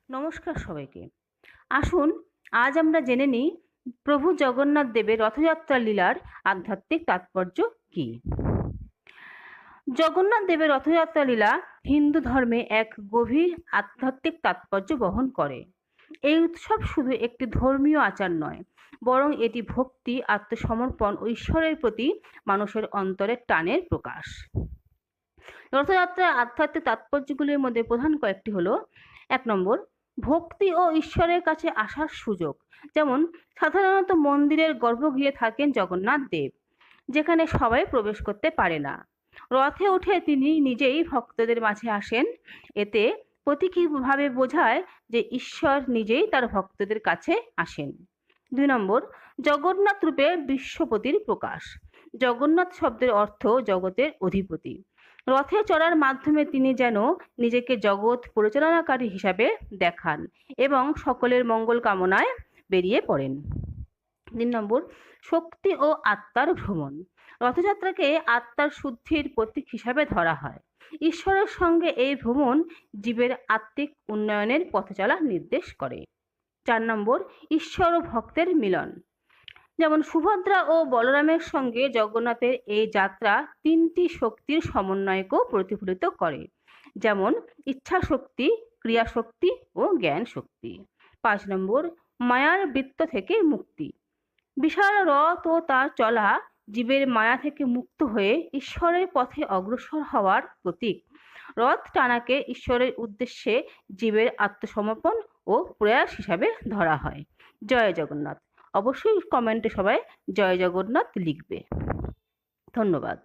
নমস্কার সবাইকে। আসুন আজ আমরা জেনে নিই প্রভু জগন্নাথ দেবের রথযাত্রা লীলার আধ্যাত্মিক তাৎপর্য কী। জগন্নাথ দেবের রথযাত্রা লীলা হিন্দু ধর্মে এক গভীর আধ্যাত্মিক তাৎপর্য বহন করে। এই উৎসব শুধু একটি ধর্মীয় আচার নয়, বরং এটি ভক্তি, আত্মসমর্পণ ও ঈশ্বরের প্রতি মানুষের অন্তরের টানের প্রকাশ। রথযাত্রার আধ্যাত্মিক তাৎপর্যগুলির মধ্যে প্রধান কয়েকটি হলো: ১ নম্বর, ভক্তি ও ঈশ্বরের কাছে আসার সুযোগ। যেমন সাধারণত মন্দিরের গর্ভগৃহে থাকেন জগন্নাথ দেব, যেখানে সবাই প্রবেশ করতে পারে না। রথে উঠে তিনি নিজেই ভক্তদের মাঝে আসেন। এতে প্রতীকীভাবে বোঝায় যে ঈশ্বর নিজেই তার ভক্তদের কাছে আসেন। ২ নম্বর, জগন্নাথ রূপে বিশ্বপতির প্রকাশ। জগন্নাথ শব্দের অর্থ জগতের অধিপতি। রথে চড়ার মাধ্যমে তিনি যেন নিজেকে জগৎ পরিচালনাকারী হিসাবে দেখান এবং সকলের মঙ্গল কামনায় বেরিয়ে পড়েন। ৩ নম্বর, শক্তি ও আত্মার ভ্রমণ। রথযাত্রাকে আত্মার শুদ্ধির প্রতীক হিসাবে ধরা হয়। ঈশ্বরের সঙ্গে এই ভ্রমণ জীবের আত্মিক উন্নয়নের পথচলা নির্দেশ করে। ৪ নম্বর, ঈশ্বর ও ভক্তের মিলন। যেমন সুভদ্রা ও বলরামের সঙ্গে জগন্নাথের এই যাত্রা তিনটি শক্তির সমন্বয়কেও প্রতিফলিত করে, যেমন ইচ্ছা শক্তি, ক্রিয়া শক্তি ও জ্ঞান শক্তি। ৫ নম্বর, মায়ার বৃত্ত থেকে মুক্তি। বিশাল রথ ও তার চলা জীবের মায়া থেকে মুক্ত হয়ে ঈশ্বরের পথে অগ্রসর হওয়ার প্রতীক। রথ টানাকে ঈশ্বরের উদ্দেশ্যে জীবের আত্মসমর্পণ ও প্রয়াস হিসাবে ধরা হয়। জয় জগন্নাথ। অবশ্যই কমেন্টে সবাই জয় জগন্নাথ লিখবে। ধন্যবাদ।